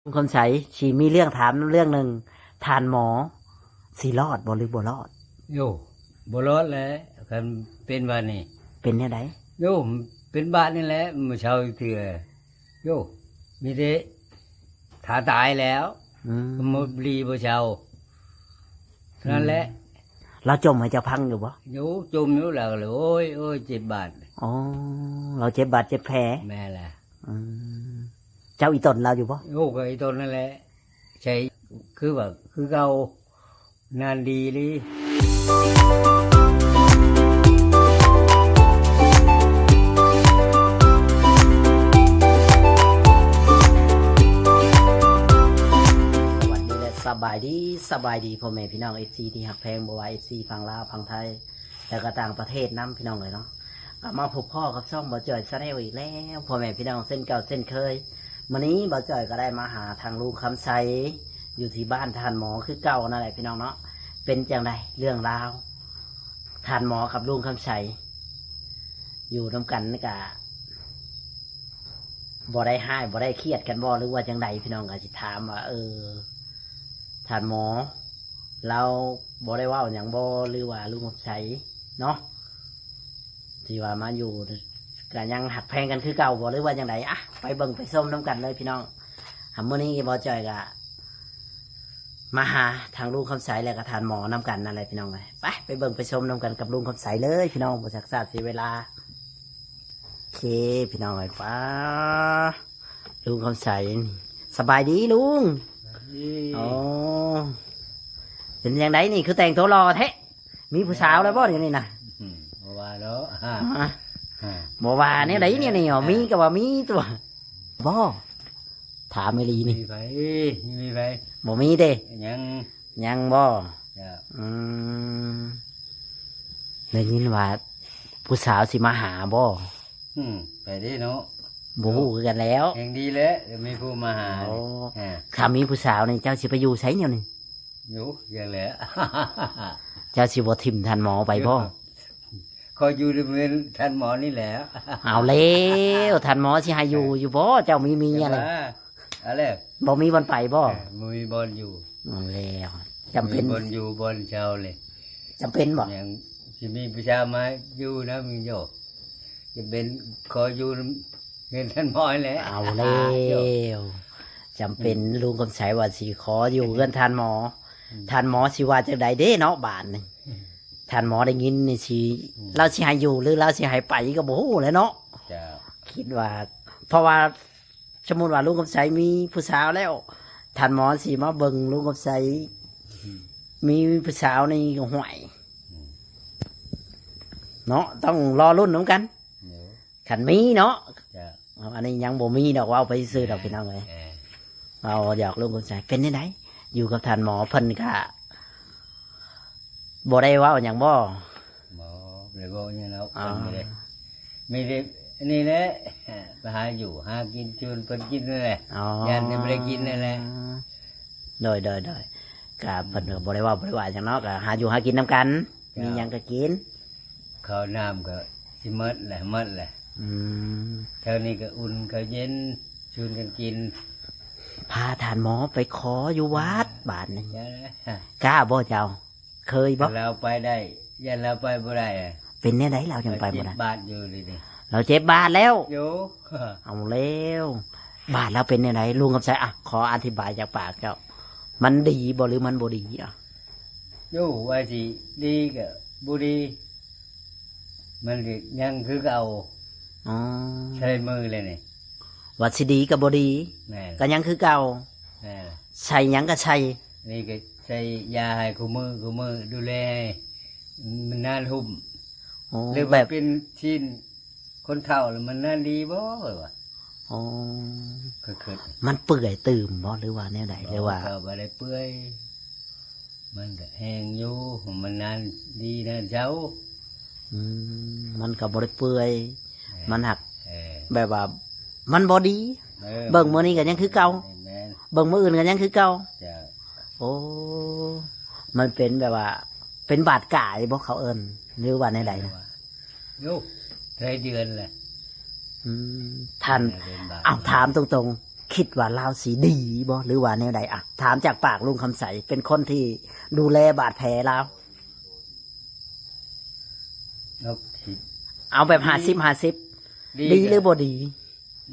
คุณคำใสชีมีเรื่องถามเรื่องหนึ่งทานหมอสีรอดบ่หรือบ่รอดโย่บ่รอดแหล้วคันเป็นบาดนี่เป็นเนี่ยไดโย่เป็นบาดนี่แหละมื้อเช้าอีกเทื่อโย่มีแต่ถ้าตายแล้วหมดบุหรี่บ่เช้านั่นแหละเราจมให้เจ้าพังอยู่บ่อยู่จมอยู่แล้วเลยโอ้ยโอ้ยเจ็บบาดอ๋อเราเจ็บบาดเจ็บแผลแม่ล่ะเจ้าอีตนเราอยู่บ่โอ้ก็ไอ้ต้นนั่นแหละใช่คือว่าคือเก่านานดีเลยสบายดีพ่อแม่พี่น้องเอฟซีที่หักแพงบัวเอฟซีฝั่งลาวฝั่งไทยแต่ก็ต่างประเทศน้ำพี่น้องเลยเนาะกลับมาพบพ่อกับช่องบ่จ่อยซาแนลอีกแล้วพ่อแม่พี่น้องเส้นเก่าเส้นเคยวันนี้บ่จ่อยก็ได้มาหาทางลุงคำไซอยู่ที่บ้านทานหมอคือเก่านั่นแหละพี่น้องเนาะเป็นจังไดเรื่องราวทานหมอกับลุงคำไซอยู่นำกันนี่กะบ่ได้ให้บ่ได้เครียดกันบ่หรือว่าจังไดพี่น้องก็สิถามว่าทานหมอเราบ่ได้ว่าอย่างบ่หรือว่าลุงคำไซเนาะที่ว่ามาอยู่ก็ยังหักแพงกันคือเก่าบ่หรือว่าอย่างไรอ่ะไปเบิ่งไปส้มน้ำกันเลยพี่น้องมื้อนี้บ่จ่อยก็มาหาทางลุงคำใสแล้วก็ทานหมอน้ำกันนั่นแหละพี่น้องเลยไปเบิ่งไปส้มน้ำกันกับลุงคำใสเลยพี่น้องบ่จักษาเสียเวลาโอเคพี่น้องเลยป้าลุงคำใสสบายดีลุงอ๋อเป็นอย่างไรนี่คือแต่งตัวรอแท้มีผู้สาวแล้วบ่เดี๋ยวนี้นะว่าเนาะบ่ว่าเนี่ยไหนเนี่ยนี่มีก็ว่ามีตัวบ่ถามไม่ลีนี่มีไปบ่มีเด้ยังบ่ได้ยินว่าผู้สาวสิมาหาบ่ไปได้เนาะบ่ฮู้คือกันแล้วเองดีแล้วมีผู้มาหาถ้ามีผู้สาวนี่เจ้าสิไปอยู่ไสเนี่ยนี่อยู่อย่างแหละเจ้าสิบ่ทิ่มทันหมอไปบ่คอยอยู่ในเมืองท่านหมอนี่แหละเอาแล้วท่านหมอสิให้อยู่บ่เจ้ามีอะไรบ่มีบอลไปบ่มีบอลอยู่เอาแล้วจำเป็นบอลอยู่บอลเช้าเลยจำเป็นบ่อย่างที่มีประชามาอยู่นะมึงโยจะเป็นคอยอยู่เงินท่านหมอแหละเอาแล้วจำเป็นลุงคำใสว่าสิขออยู่เงินท่านหมอสิว่าจังไดเด้เนาะบาทนึงท่านหมอได้ยินนี่สิเราสิให้อยู่หรือเราสิให้ไปก็บ่ฮู้แหล้วเนาะคิดว่าเพราะว่าสมมุติว่าลุงคำไสมีผู้สาวแล้วท่านหมอสิมาเบิ่งลุงคำไสมีผู้สาวนี่ก็ห่วยเนาะต้องรอรุ่นนำกันคันมีเนาะอันนี้ยังบ่มีดอกว่าเอาไปซื้อดอกพี่น้องเอ้ยเอาอยากลุงคำไสเป็นได้ไหนอยู่กับท่านหมอเพิ่นก็บ่ได้ว่าอย่างบ่เลยบ่เนี่ยแล้วไม่ได้นี่แหละไปหาอยู่หากินชวนเพิ่นกินนั่นแหละยันไม่ได้กินนั่นแหละโดยก็เพิ่นก็บ่ได้ว่าอย่างเนาะก็หาอยู่หากินนำกันมีหยังก็กินข้าวน้ำก็สิหมดแหละเท่านี้ก็อุ่นก็เย็นชวนกันกินพาท่านหมอไปขออยู่วัดบาทนึงกล้าบ่เจ้าเคยบ่เราไปได้ยันเราไปบ่ได้เป็นแนวไหนเราจังไปบ่ได้บาดอยู่นี่เราเจ็บบาดแล้วอยู่เอาแล้วบาดเราเป็นแนวไหนลุงคำใสอ่ะขออธิบายจากปากเจ้ามันดีบ่หรือมันบ่ดีอ่ะอยู่ว่าสิดีก็บ่ดีมันยังคือเก่าใช้มือเลยนี่ว่าสิดีก็บ่ดีก็ยังคือเก่าใส่หยังก็ใส่นี่ก็ใช้ยาให้คู่มือดูแลมันน่าหุ่มหรือแบบเป็นชิ้นคนเฒ่าแล้วมันน่าดีบ่วะคือมันเปื่อยตื่มบ่หรือว่าแนวใดหรือว่าบ่ได้เปื่อยมันก็แห้งอยู่มันนานดีนะเจ้ามันก็บ่ได้เปื่อยมันหักแบบว่ามันบ่ดีเบิ่งมื้อนี้ก็ยังคือเก่าเบิ่งมื้ออื่นก็ยังคือเก่าโอ้มันเป็นแบบว่าเป็นบาดกายบ่เขาเอิ้นหรือว่าในใดนะโย่ไทยเดือนแหละท่านเอาถามตรง คิดว่าเราสีดีบ่หรือว่าแนวใดอะถามจากปากลุงคำใสเป็นคนที่ดูแลบาดแผลเรา แล้วคิด เอาแบบ50-50ดีหรือบ่ดี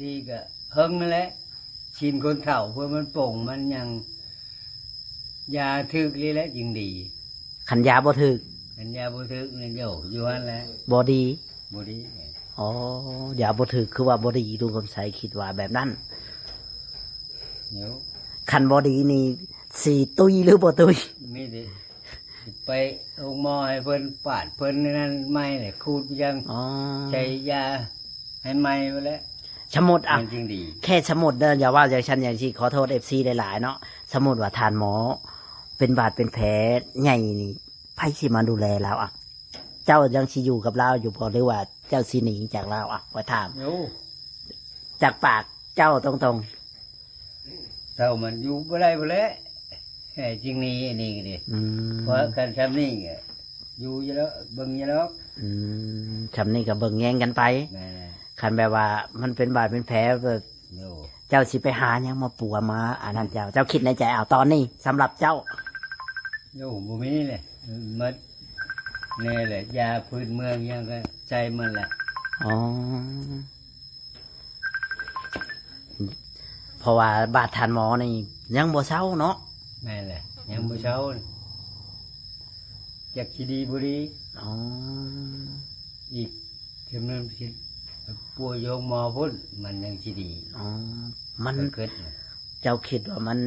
ดีก็เฮิงนั่นแหละชินคนเฒ่าเพื่อมันโป่งมันยังยาทึกนี่แหละจึงดี ขันยาบ่ถึก อันยาบ่ทึกนี่อยู่นั่นแหละ บ่ดี บ่ดี อ๋อยาบ่ถึกคือว่าบ่ดีลุงคำใสคิดว่าแบบนั้น เดี๋ยว คันบ่ดีนี่สีตุยหรือบ่ตุย มีดิไปองค์หมอให้เพิ่นปาดเพิ่นนั่นไม่เนี่ยคูดยัง อ๋อ ใช้ยาให้ไหม้ไปแล้ว สมมุติอ่ะ มันจึงดี แค่สมมุติเด้ออย่าว่าอย่างฉันอย่างที่ขอโทษ FC หลายๆเนาะสมมุติว่าทานหมอ เป็นบาดเป็นแผลใหญ่นี่ไผสิมาดูแลเราอ่ะ เจ้ายังสิอยู่กับเราอยู่บ่หรือว่าเจ้าสิหนีจากเราอ่ะขอถาม โอ้ จากปากเจ้าตรง เท่ามันอยู่บ่ได้บ่แล้วแค่จริงนี่อันนี้ก็ดิ ๆอืม เพราะการทำนี่ก็อยู่อยู่แล้วเบิ่งอยู่แล้ว คำนี้ก็เบิ่งแย่งกันไป แม่ คันแบบว่ามันเป็นบาดเป็นแผลแบบ โย เจ้าสิไปหาหยังมาปัวมาอันนั้นเจ้าคิดในใจเอาตอนนี้สำหรับเจ้า โยบ่มีเลยหมดนี่แหละยาพื้นเมืองยังก็ใจมันแหละ อ๋อเพราะว่าบาดทานหมอนี่ยังบ่เศร้าเนาะ แม่แหละยังบ่เช้าอยากสิดีบ่ดี อ๋อ อีกจำนวนสิป่วยโยงหมอพุ่นมันยังสิดี อ๋อมัน ก็เกิด เจ้าคิดว่ามัน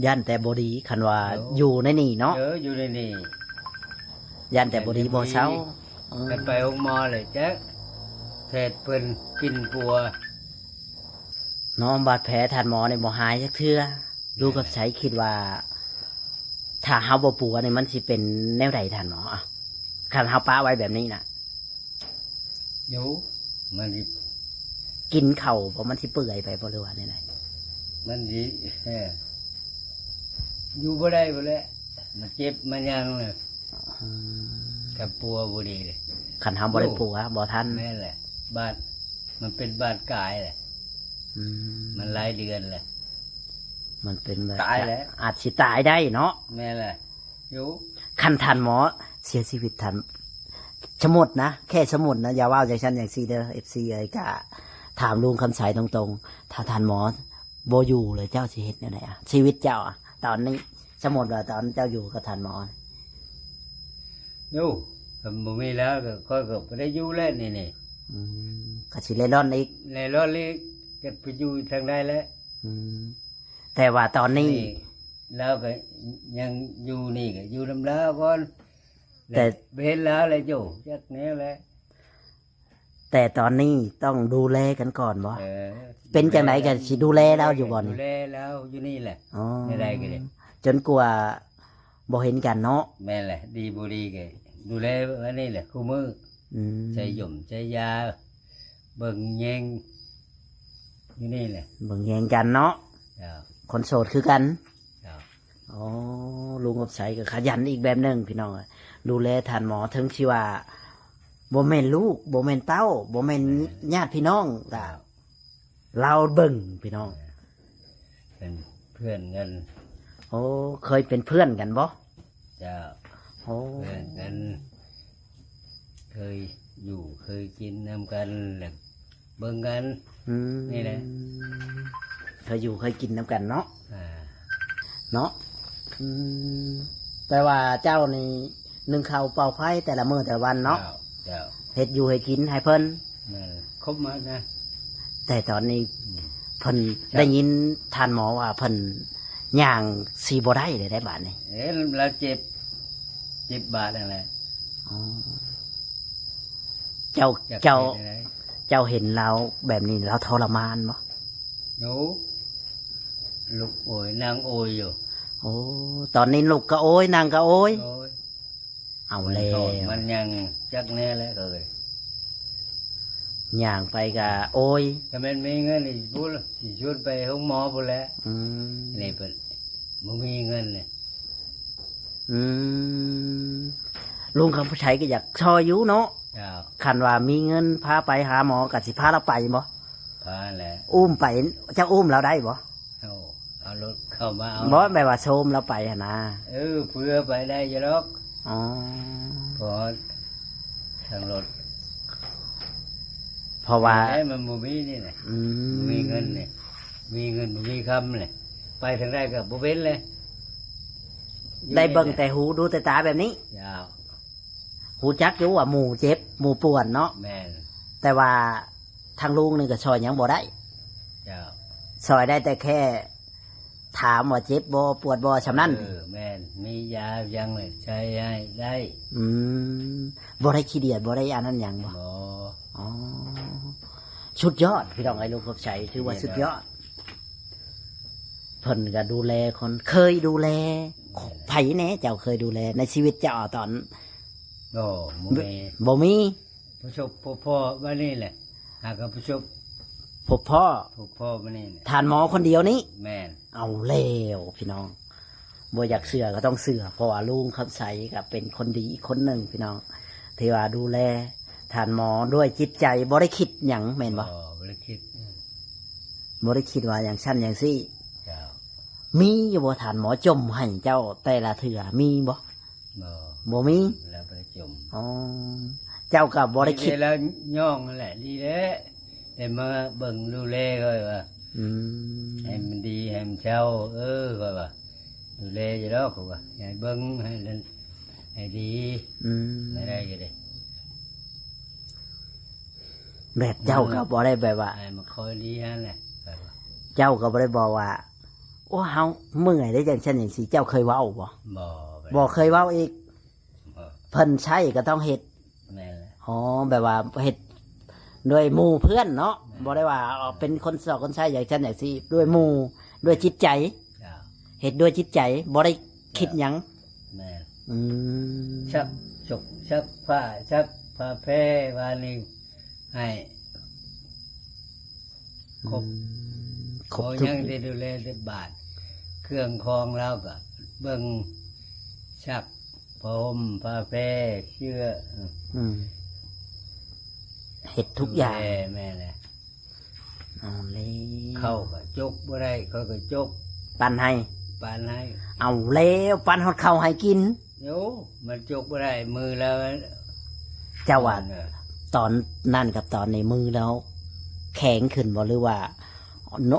ย่านแต่บดีคันว่าอยู่ในนี่เนาะ อยู่ในนี่ ย่านแต่บดีบ่เศร้า กันไปองค์หมอเลยจ๊ะแพทย์เพิ่นกินปัว เนาะบาดแผลทานหมอนี่บ่หายจักเทื่อลูกกับใสคิดว่า ถ้าเฮาบ่ปัวนี่มันสิเป็นแนวใดทานหมออ่ะคันเฮาป้าไว้แบบนี้น่ะ อยู่มันสิ กินเข่าวบ่มันสิเปื่อยไปบ่หรือว่าแนวใด มันสิอยู่บ่ได้บ่แล้วมันเจ็บมันยังเลย อืม กับปัวบ่ดีเลย คันเฮาบ่ได้ปัวบ่ทัน แม่นแหละบาดมันเป็นบาดกายแหละ อื มันหลายเดือนแหละ มันเป็นแบบ ตายแล้ว อาจสิตายได้เนาะ แม่นแหละอยู่ คันทันหมอเสียชีวิตทันสมมุตินะแค่สมมุตินะอย่าว่าจากฉันอย่างซีเด้อ FC เอ้ยกะถามลุงคำสายตรงๆ ถ้าทันหมอบ่อยู่เลยเจ้าสิเฮ็ดแนวใดอ่ะชีวิตเจ้าอ่ะตอนนี้สมมุติว่าตอนเจ้าอยู่กับทันหมอ อยู่ก็บ่มีแล้วก็ค่อยก็บ่ได้อยู่แล้วนี่ อืมก็สิเล่ร่อนอีก ในรถเลยก็ไปอยู่ทางใดแล้ว อืมแต่ว่าตอนนี้ แล้วก็ยังอยู่นี่ก็อยู่นำแล้วก่อน แต่ เห็นแล้วเลยอยู่จักแนวแล้ว แต่ตอนนี้ต้องดูแลกันก่อนบ่ เออ เป็นจังไหนกันสิดูแลเราอยู่บ่ ดู นี่ แลแล้วอยู่นี่แหละ อ๋อ ไม่ได้ก็ได้ จนกว่าบ่เห็นกันเนาะ แม่นแหละ ดีบ่ดีก็ดูแลอันนี้แหละคู่มือ อืม ใจหย่มใจยา เบิ่งแยงอยู่นี่แหละ เบิ่งแยงกันเนาะ เจ้า คนโสดคือกัน เจ้า อ๋อลุงกับใสก็ขยันอีกแบบหนึ่งพี่น้องเอ้ยดูแลทานหมอถึงที่ว่าบ่แม่นลูกบ่แม่นเต้าบ่แม่นญาติพี่น้องก็เราเบิ่งพี่น้อง เป็นเพื่อนกัน โอ้เคยเป็นเพื่อนกันบ่ เจ้า โอ้ เพื่อนกัน เคยอยู่เคยกินนำกันแหละเบิ่งกัน อืม นี่แหละ เคยอยู่เคยกินน้ำกันเนาะ อ่า เนาะอืมแต่ว่าเจ้านี่นึ่งข้าวเป่าไฟแต่ละมื้อแต่ละวันเนาะ เจ้า เฮ็ดอยู่ให้กินให้เพิ่น นั่นครบหมานะ แต่ตอนนี้ อืม เพิ่นได้ยินทานหมอว่าเพิ่นย่างสีบ่ได้เลยได้บาดนี้ เอ๊ะเราเจ็บบาดอะไร อ๋อเจ้า อยก เจ้า ป็นอะไร เจ้าเห็นเราแบบนี้เราทรมานบ่ หนูลูกโอยนางโอยอยู่ โอ้ตอนนี้ลูกก็โอ้ยนางก็โอ้ย โอ้ย เอาแล้ว มันยังจักแน่แล้วเลย ย่างไปก็โอ้ย ถ้ามันมีเงินนี่พูดสิชวนไปห้องหมอพูดแล้ว อืม นี่เปิดมึงมีเงินเลย อืมลุงคำผู้ใช้ก็อยากชอยอยู่เนาะ เจ้า คันว่ามีเงินพาไปหาหมอกับสิพาเราไปบ่ พาแหละ อุ้มไปเจ้าอุ้มเราได้บ่ เอารถเข้ามาเอา บ่แบบว่าโชมเราไปหั่นนะ เพื่อไปได้อยังหรอก อ๋อ พอทางรถ เพราะว่า ได้มันบ่มีนี่นะ อื บ่มีเงินเนี่ยมีเงินบ่มีคำเลยไปทางใดก็บ่เป็นเลย ได้เบิ่งแต่หูดูแต่ตาแบบนี้ ยาว หูจักอยู่ว่าหมู่เจ็บหมู่ป่วนเนาะ แม่น แต่ว่าทางลุงนี่ก็ช่วยหยังบ่ได้ ยาว ช่วยได้แต่แค่ ถามว่าเจ็บบ่ปวดบ่ฉำนั้น แม่นมียายังเลยใช้ให้ได้ อืมบ่ได้ขี้เดียดบ่ได้อันนั้นหยังบ่ บ่ อ๋อสุดยอดพี่น้องไอ้ลุงกบชัยถือว่าสุดยอดเพิ่นก็ดูแลคนเคยดูแลไผแหน่เจ้าเคยดูแลในชีวิตเจ้าตอน บ่มี บ่มี ผู้ชบพ่อว่านี่แหละหากกับผู้ชบ พบพ่อ พ่อว่านี่แหละ ทานหมอคนเดียวนี้ แม่น เอาแล้วพี่น้องบ่อยากเสือก็ต้องเสือเพราะว่าลุงคำใสก็เป็นคนดีอีกคนหนึ่งพี่น้องที่ว่าดูแลทานหมอด้วยจิตใจบ่ได้คิดหยังแม่นบ่ บ่ได้คิด บ่ได้คิดว่าอย่างชั้นอย่างซี่ เจ้า มีอยู่บ่ทานหมอจมให้เจ้าแต่ละเถื่อมีบ่ บ่ บ่มี แล้วไปจม อ๋อเจ้าก็บ่ได้คิด แล้วย่องนั่นแหละดีแล้วแต่มาเบิ่งดูแลก็ว่า อืม ให้มันดีให้มันเช่าก็ว่าดูแลอยู่แล้วก็ว่าให้เบิ่งให้นั่นให้ดี อืม ไม่ได้ก็ได้ แบบเจ้าก็บ่ได้แบบว่า ให้มันคอยดีฮะแหละก็ว่า เจ้าก็บ่ได้บอกว่า โอ้เฮาเมื่อยได้จังซั่นอย่างซี่เจ้าเคยเว้าบ่ บ่ บ่เคยเว้าอีก บ่ เพิ่นใช้ก็ต้องเฮ็ด แม่นแหละ อ๋อแบบว่าเฮ็ดด้วยหมู่เพื่อนเนาะบ่ได้ว่าเอาเป็นคนสอกคนใช้อย่างซั่นอย่างซี่ด้วยหมู่ด้วยจิตใจ เจ้า เฮ็ดด้วยจิตใจบ่ได้คิดหยัง แม่น อืม ชักจกชักผ้าแพร่วานี่ให้ ครบ ครบ โอ้ ทุก ยังได้ดูแลได้บาท เครื่องคองแล้วก็เบิ่งชักพรมผ้าแพร่เชือก อืมเฮ็ดทุกอย่าง ดูแลแม่แหละ เอาเลย เข้าก็จกบ่ได้เขาก็จก ปั้นให้ ปานให้ เอาแล้วปั้นฮอดข้าวให้กิน โยมันจกบ่ได้มือแล้ว เจ้าว่า เออ ตอนนั่นกับตอนในมือแล้ว แข็งขึ้นบ่หรือว่า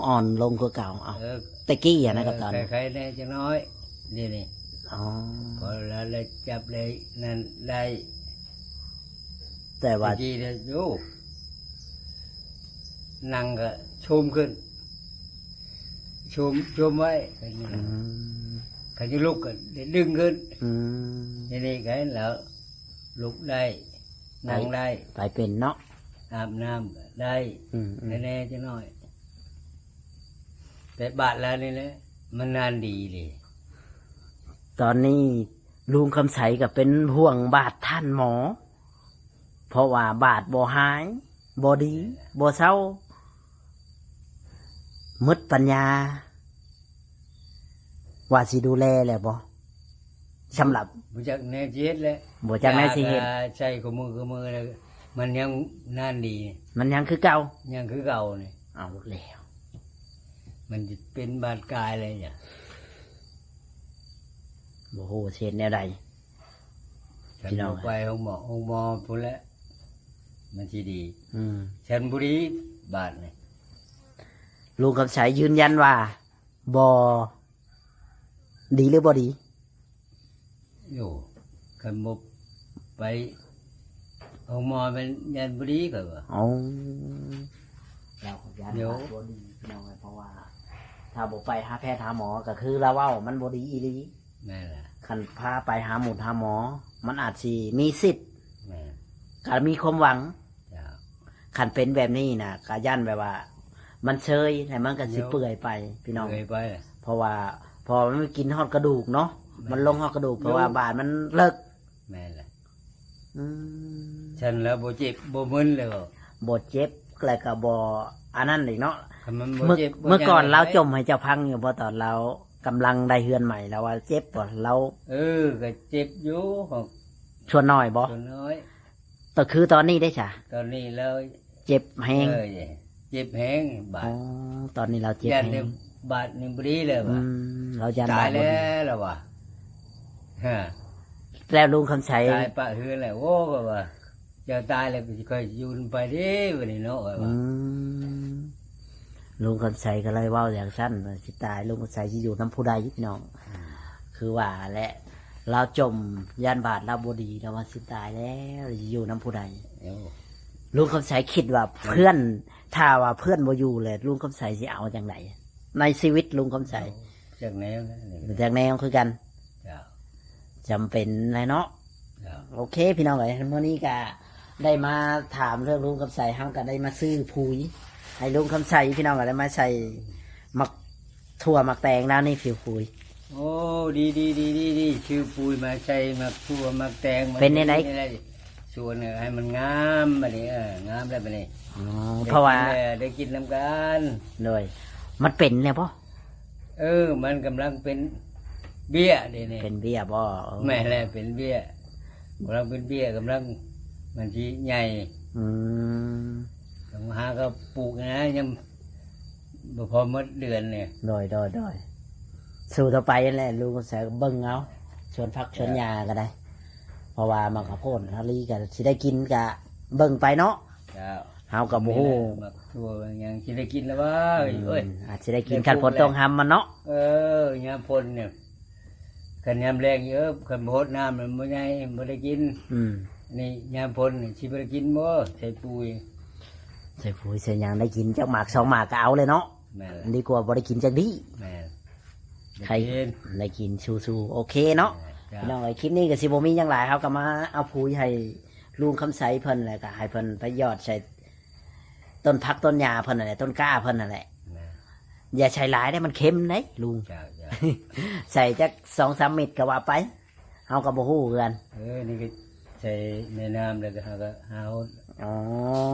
อ่อนลงกว่าเก่าเอา เออ ตะกี้อะนะกับตอน ใครๆได้จังน้อยนี่ อ๋อ พอแล้วเลยจับเลยนั่นได้ แต่ว่า จีเลยโยนั่งก็ชุมขึ้นชุมไว้ อืม เขาจะลุกก็ได้ดึงขึ้น อืม นี่ไงแล้วลุกได้นั่งได้ ไปเป็นเนาะ อาบน้ำก็ได้ อืม แน่ๆจะน้อย แต่บาทแล้วนี่แหละมันนานดีเลย ตอนนี้ลุงคำใสก็เป็นห่วงบาดท่านหมอ เพราะว่าบาดบ่หายบ่ดีบ่เศร้ามืดปัญญา ว่าสิดูแลแหละบ่สำหรับ บุจักแน่เจ็ดแล้ว บ่จักแน่สิเห็น ยาก็ใช้ขมือแล้วมันยังนานดี มันยังคือเก่า ยังคือเก่าเนี่ย เอาแล้ว มันจะเป็นบาดกายเลยเนี่ย บ่โหเสียแนวใด ฉัน พี่น้อง ไปห้องหมอพูดแล้วมันทีดี อืม ฉันบุรีบาทเนี่ย ลุงคำใสยืนยันว่าบ่ดีหรือบ่ดี อยู่กันบไปห้องหมอเป็นยันบุรีก็ว่า เอาเราขยัน เดี๋ยว บ่ดีพี่น้องเพราะว่า ถ้าบ่ไปหาแพทย์หาหมอก็คือเราเว้ามันบ่ดีอีหลี แม่นล่ะ คันพาไปหาหมอหาหมอ มันอาจสิมีสิทธิ์ แม่ ก็มีความหวัง เจ้า คันเป็นแบบนี้นะก็ยันแบบว่า มันเชยแต่มันก็สิเปื่อยไปพี่น้อง เคยไปล่ะ เพราะว่า พอมันกินฮอดกระดูกเนาะ แม่ มันลงฮอดกระดูกเพราะว่าบาดมันเลิก แม่นล่ะ อืม ฉันแล้วบ่เจ็บบ่มึนเลยบ่ บดเจ็บแล้วก็บ่อันนั้นอีกเนาะ คันมันบ่ เมื่อ เจ็บบ่ เมื่อก่อน ยัง เราจมให้เจ้าพังอยู่พอตอนเรากำลังได้เฮือนใหม่แล้วว่าเจ็บบ่เรา ก็เจ็บอยู่ของ ชวนน้อยบ่ ตัวน้อย แต่คือตอนนี้ได้จ้ะ ตอนนี้แล้ว เจ็บแห้ง เออ เจ็บแห้งบา อ๋อ ด ตอนนี้เราเจ็บ ยัน แฮ เนี่ย ง บาดนี่บ่ดีเลย อื ว่ะ มเรายัน ตา บาย ดบ่ แล้ ดี วล่ะว่ะฮะ แล้วลุงคำใส ตายปะเฮือนแหละโอ้ก็ว่าจะตายแล้วก็สิค่อยอยู่ไปเด้วันนี้เนาะว่า อืมลุงคำใสก็เลยเว่าอย่างสั้นว่าสิตายลุงคำใสที่อยู่น้ำผู้ใดพี่น้อง คือว่าและเราจมยันบาดเราบดีเราว่าสิตายแล้วสิอยู่น้ำผู้ใด เอ้า ลุงคำใสคิดว่าเพื่อนถ้าว่าเพื่อนบ่อยู่เลยลุงคำใสสิเอาจังไดในชีวิตลุงคำใส จากแนวนั้นนี่ จากแนวคือกัน เจ้า จำเป็นเลยเนาะ เจ้า โอเค พี่น้องเอ้ยเมื่อนี้ก็ได้มาถามเรื่องลุงคำใสเฮาก็ได้มาซื้อปุ๋ยให้ลุงคำใสพี่น้องก็ได้มาใส่หมักถั่วหมักแตงแล้วนี่ผิวปุ๋ย โอ้ดีชื่อปุยมาใช้มาทั่วมาแตงมา เป็นในไหน ชวนให้มันงามบัดนี้งามแล้วบัดนี้ อ๋อเพราะว่า ได้กินน้ำกัน เลยมันเป็นเนี่ยป่ะ มันกำลังเป็นเบี้ยเดี๋ยวนี้ เป็นเบี้ยบ่ แม่แหละเป็นเบี้ยกำลังเป็นเบี้ยกำลังมันที่ใหญ่ อืม ต้องหาก็ปลูกนะยังบ่พอหมดเดือนเนี่ย โดยสู่ต่อไปนั่นแหละลุงใส่เบิ่งเอาชวนพักชวนยาก็ได้ เพราะว่ามันข้าวโพดฮารีก็สิได้กินกะเบิ่งไปเนาะ เจ้า เฮากับบ่ฮู้ มักทั่วยังสิได้กินแล้วว่าเอ้ย อาจสิได้กินคันฝนต้องทำมันเนาะ ยามพลเนี่ยกันยามแรงเยอะกันโพดน้ำมันบ่ใหญ่บ่ได้กิน อืม นี่ยามพลนี่สิบ่ได้กินบ่ใส่ปุ๋ย ใส่ปุ๋ยใส่หยังได้กินจักหมากสองหมากก็เอาเลยเนาะ แม่น ดีกว่าบ่ได้กินจักดี แม่น ใคร ได้กิน ได้กินสู้ๆโอเคเนาะ จ้า พี่น้องไอ้คลิปนี้ก็สิบ่มีหยังหลายเฮาก็มาเอาปุ๋ยให้ลุงคำใสเพิ่นแหละก็ให้เพิ่นไปหยอดใส่ต้นพักต้นหญ้าเพิ่นนั่นแหละต้นกล้าเพิ่นนั่นแหละ แม่น อย่าใช้หลายได้มันเค็มเด้ลุง จ้าจ้า ใส่จัก2-3 เม็ดก็ว่าไปเฮาก็บ่ฮู้คือกัน นี่ก็ใส่ในน้ำแล้วก็หา อ๋อ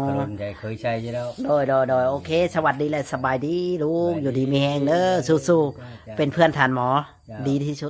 อารมณ์ใจเคยใช้อยู่แล้ว โดยโอเค สวัสดีและสบายดีลุงอยู่ดีมีแฮงเด้อสู้ๆเป็นเพื่อนทานหมอ ดีที่สุด